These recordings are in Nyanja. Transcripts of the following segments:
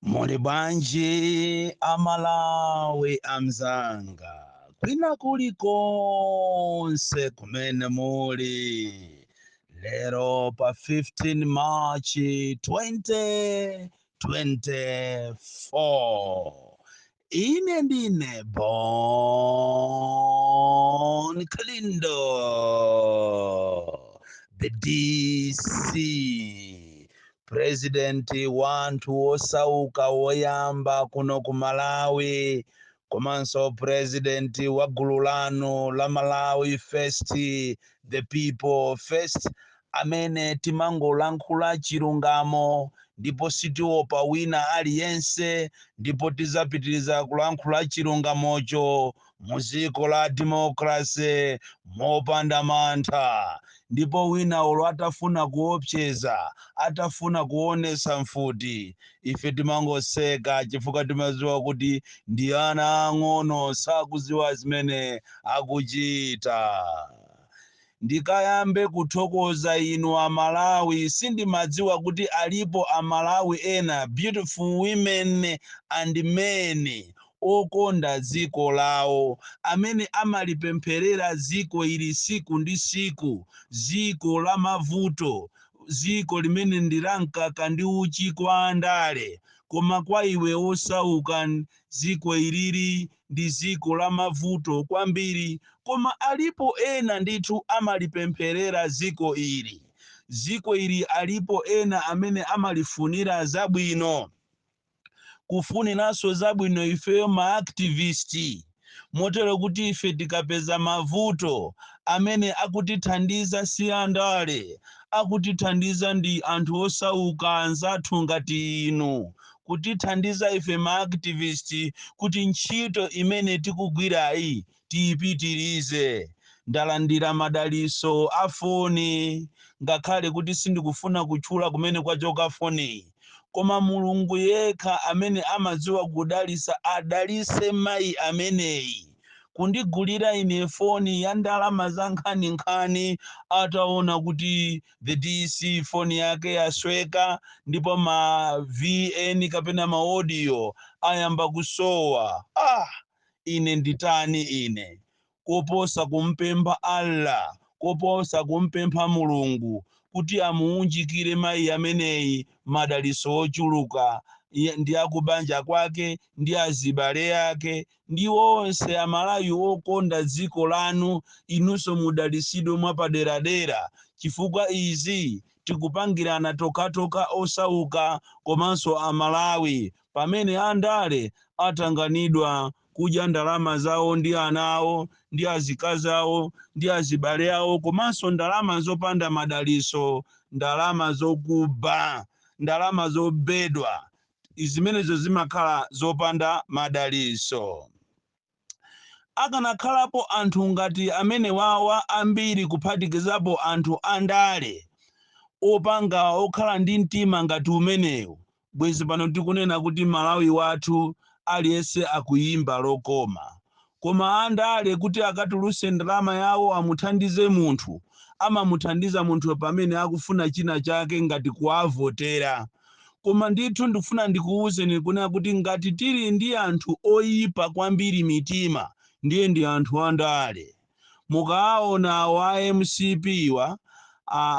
Muli bwanji amalawi amzanga kwina kulikonse kumene muli lero pa 15 March 2024 ine ndine Bon Kalindo the DC Presidenti wantu osauka woyamba kuno ku Malawi komanso presidenti wa gulu lanu la Malawi First, the people first, amene timangolankhula chilungamo ndipo sitiopa wina aliyense ndipo tizapitiriza kulankhula chilungamocho muziko la demokrasi mopanda mantha. Ndipo wina ulo atafuna kuopseza, atafuna kuonesa mfuti, ife timangoseka chifukwa timaziwa kuti ndi ana ang'ono sakuziwa zimene akuchita. Ndikayambe kuthokoza inu amalawi, sindimadziwa kuti alipo amalawi ena beautiful women and men okonda dziko lawo, amene amalipempherera dziko ili siku ndi siku, dziko la mavuto, dziko limene ndilankaka ndi uchi kwa andale. Koma kwa iwe osauka dziko ilili ndi dziko la mavuto kwambiri, koma alipo ena ndithu amalipempherera dziko ili. Dziko ili alipo ena amene amalifunira zabwino. Kufuniranso zabwino ifeyo ma-activist, motero kuti ife tikapeza mavuto amene akutithandiza si andale, akutithandiza ndi anthu osauka anzathu ngati inu, kutithandiza ife ma-activist kuti ntchito imene tikugwirayi tiyipitirize. Ndalandira madaliso a foni, ngakhale kuti sindikufuna kutchula kumene kwachoka foni. Koma Mulungu yekha amene amadziwa kudalisa adalise mayi ameneyi kundigulira ine foni ya ndalama za nkhaninkhani ataona kuti the DC foni yake yasweka ndipo ma VN kapena ma audio ayamba kusowa. Ine nditani ine? Koposa kumpempha Allah, koposa kumpempha Mulungu kuti amuunjikire mayi ameneyi madaliso ochuluka, ndi akubanja kwake, ndi azibale yake, ndi onse amalawi okonda dziko lanu. Inunso mudalisidwe mwapaderadera, chifukwa izi tikupangirana tokatoka osauka komanso amalawi, pamene andale atanganidwa kudya ndalama zawo ndi anawo, ndi azikazi awo, ndi azibale awo, komanso ndalama zopanda madaliso, ndalama zokuba, ndalama zobedwa, izimenezo zimakhala zopanda madaliso. Akanakhalapo anthu ngati amene wawa ambiri kuphatikizapo anthu andale opanga okhala ndi mtima ngati umenewu, bwezi pano tikunena kuti Malawi wathu aliyense akuyimba lokoma. Koma andale kuti akatuluse ndalama yawo amuthandize munthu, amamuthandiza munthu pamene akufuna china chake ngati kuavotera. Koma ndithu ndikufuna ndikuwuzeni kunena kuti ngati tili ndi anthu oyipa kwambiri mitima, ndiye ndi anthu andale. Mukaona awa MCP wa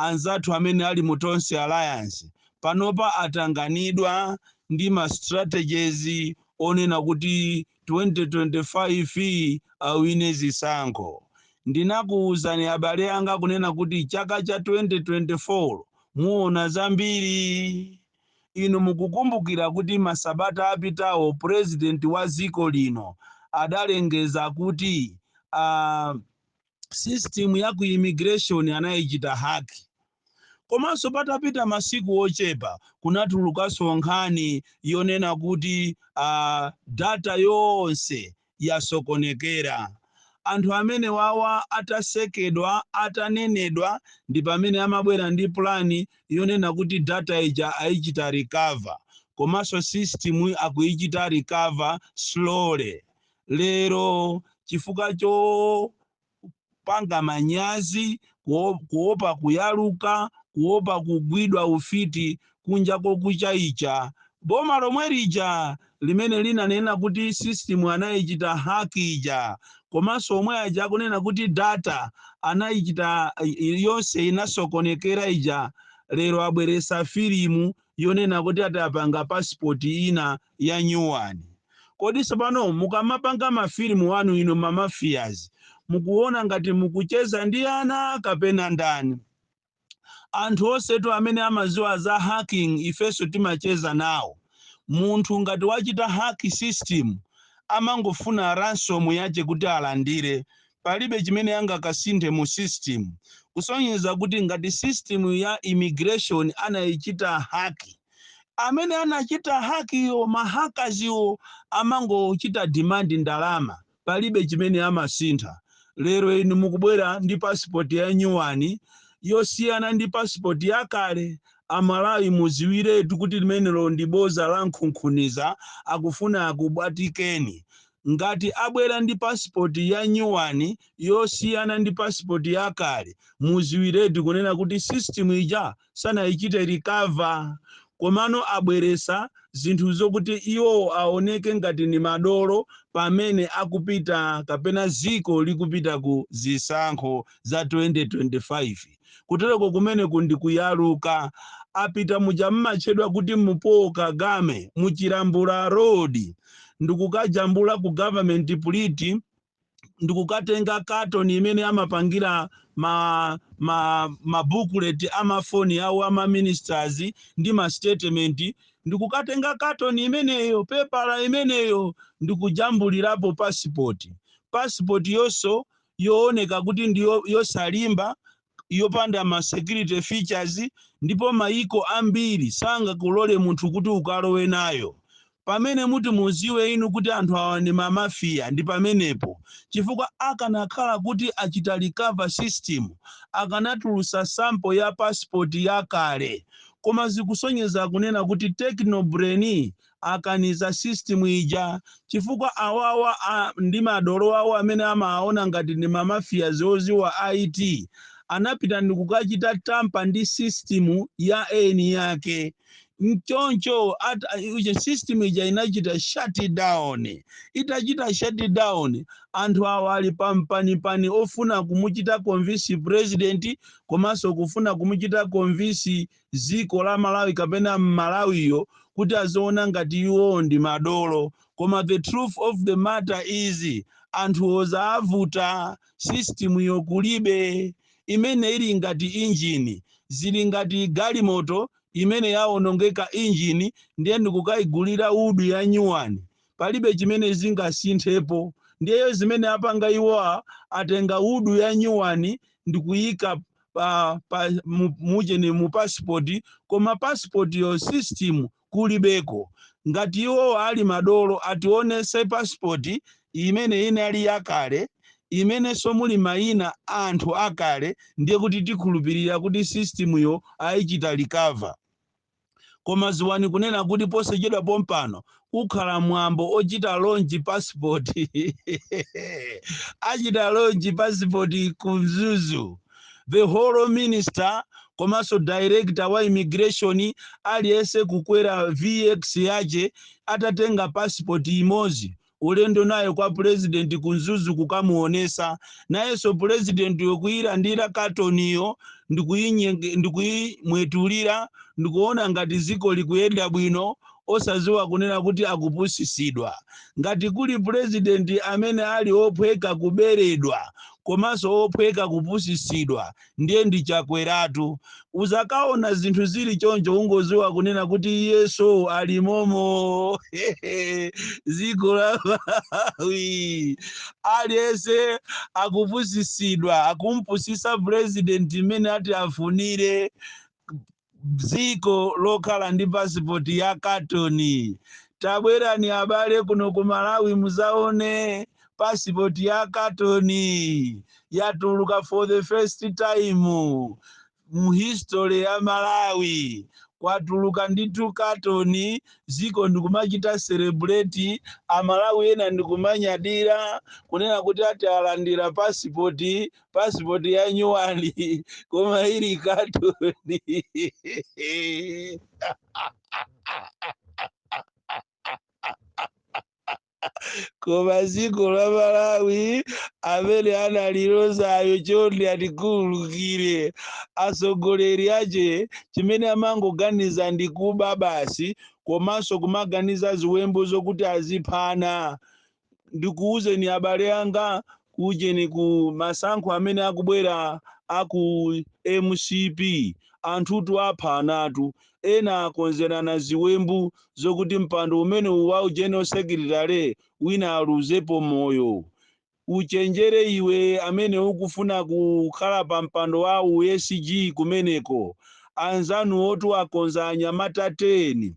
anzathu amene ali mu Tonse Alliance, panopa atanganidwa ndi ma strategies onena kuti 2025 awine zisankho. Ndinakuwuzani abale anga kunena kuti chaka cha 2024 muona zambiri. Inu mukukumbukira kuti masabata apitawo president wa dziko lino adalengeza kuti system ya ku immigration anayichita haki. Komanso patapita masiku ochepa kunatulukanso nkhani yonena kuti data yonse yasokonekera. Anthu amene wawa atasekedwa, atanenedwa, ndi pamene amabwera ndi plani yonena kuti data ija ayichita recover, komanso system akuyichita recover slowly. Lero chifukwa chopanga manyazi, kuopa kuyaluka, kuopa kugwidwa ufiti kunja kokuchaicha, boma lomwe lija limene linanena kuti system anayichita hakija, komanso omwe aja akunena kuti data anayichita yonse inasokonekera ija, lero abweresa filimu yonena kuti atapanga passport ina ya nyuwani. Kodi sapano mukamapanga mafilimu wanu ino mamafias, mukuona ngati mukucheza ndi ana kapena ndani? Anthu onsetu amene amaziwa za hacking ifeso timacheza nawo. Munthu ngati wachita hack system amangofuna ransom yache kuti alandire, palibe chimene angakasinthe mu system. Kusonyeza kuti ngati system ya immigration anayichita haki, amene anachita haki yo mahackers yo amangochita demand ndalama, palibe chimene amasintha. Lero inu mukubwera ndi passport ya nyuwani yosiyana ndi passport yakale. Amalawi muziwiretu kuti limenelo ndi boza la nkhunkhuniza akufuna akubwatikeni. Ngati abwera ndi passport ya nyuwani yosiyana ndi passport yakale, muziwiretu kunena kuti system ija sanayichite recover. Komano abweresa zinthu zokuti iwo aoneke ngati ni madolo pamene akupita kapena ziko likupita ku zisankho za 2025. Kutereko kumene kundi kuyaluka, apita muja mmachedwa kuti mupoka game muchilambula road, ndikukajambula ku government plate, ndikukatenga carton imene amapangira booklet amafoni awo ama ministers ndi ma statement, ndikukatenga carton imeneyo, pepala imeneyo, ndikujambulirapo passport yonso yooneka kuti ndiyo yosalimba, yopanda ma security features, ndipo maiko ambiri sanga kulole munthu kuti ukalowe nayo. Pamene muti muziwe inu kuti anthu awa ni mamafia, ndi pamenepo chifukwa akanakhala kuti achita recover system, akanatulusa sample ya passport yakale. Koma zikusonyeza kunena kuti technobrain akaniza system ija, chifukwa awawa ndi madolo awo amene amaona ngati ni mamafia zoziwa IT, anapita ndikukachita tampa ndi system ya eni yake. Mchoncho system ija inachita shut down. Itachita shut down, anthu awa ali pampanipani ofuna kumuchita convince president, komanso kufuna kumuchita convince ziko la Malawi kapena Malawiyo kuti azoona ngati iwo ndi madolo. Koma the truth of the matter is anthu oza avuta, system yokulibe imene ili ngati engine, zili ngati galimoto imene yaonongeka engine, ndiye ndikukayigulira udu ya nyuwani, palibe chimene zingasinthepo. Ndiye zimene apanga iwo atenga udu ya nyuwani ndikuyika mu passport, koma passport yo system kulibeko. Ngati iwo ali madolo ationese passport imene inali yakale, imene somuli mayina anthu akale, ndiye kuti tikhulupirira kuti system yo ayichita recover. Koma ziwani kunena kuti posachedwa pompano kukhala mwambo ochita launch passport achita launch passport kumzuzu. The whole minister komanso director wa immigration aliyense kukwera VX yache atatenga passport imozi, ulendo nayo kwa president kunzuzu kukamuonesa, nayeso president yokuyilandira katoniyo ndikuyimwetulira, ndikuona ngati ziko likuyenda bwino, osaziwa kunena kuti akupusisidwa. Ngati kuli president amene ali ophweka kuberedwa komanso ophweka kupusisidwa, ndiye ndi chakweratu. Uzakaona zinthu zili choncho ungoziwa kunena kuti Yesu ali momo. Ziko la Malawi aliyense akupusisidwa, akumpusisa president imene ati afunire ziko lokhala ndi passport ya katoni. Tabwerani abale kuno ku Malawi muzaone passport ya katoni yatuluka for the first time mu history ya Malawi. Kwatuluka nditu katoni, ziko ndikumachita celebrate, Amalawi ena ndikumanyadira kunena kuti ati alandira passport ya nyuwani, koma ili katoni. koma dziko la Malawi amene analilozayo chonde atikhululukire. Atsogoleri ache chimene amangoganiza ndi kuba basi, komanso kumaganiza ziwembu zokuti aziphana. Ndikuwuzeni abale anga kujeni ku masankho amene akubwera aku MCP, anthutu aphanatu, ena akonzerana ziwembu zokuti mpando umene wa general secretary wina aluzepo moyo. Uchenjere iwe amene ukufuna kukhala pa mpando wa USG kumeneko. Anzanu otu akonza anyamata 10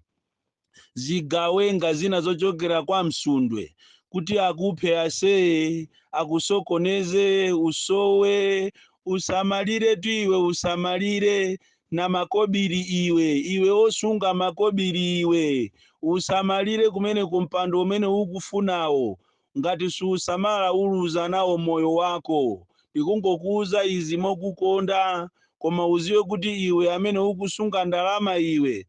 zigawenga zina zochokera kwa Msundwe kuti akuphe ase, akusokoneze, usowe, usamalire tu iwe, usamalire na makobiri iwe osunga makobiri iwe, usamalire kumene kumpando umene ukufunawo. Ngati susamala uluza nawo moyo wako. Ndikungokuuza izi mokukonda, koma uziwe kuti iwe amene ukusunga ndalama iwe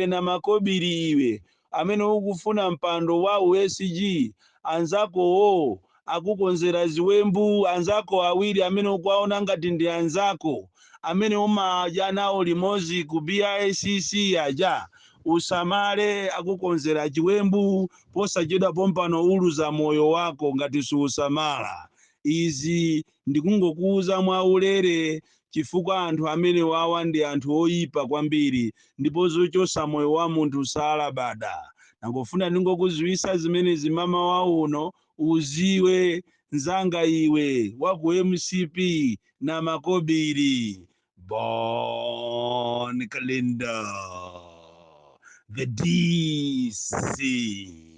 na makobiri iwe, amene ukufuna mpando wa USG, anzakowo akukonzera ziwembu, anzako awiri amene ukuwaona ngati ndi anzako, amene umadya nawo limodzi ku BICC aja, usamale akukonzera chiwembu, posachedwa pompano uluza moyo wako ngati susamala. Izi ndikungokuuza mwaulere, chifukwa anthu amene wawa ndi anthu oyipa kwambiri, ndipo zochosa moyo wa munthu salabada. Nangofuna ndingokuziwisa zimene zimama wa uno, uziwe nzanga iwe waku MCP na makobiri. Bon Kalindo, the DC.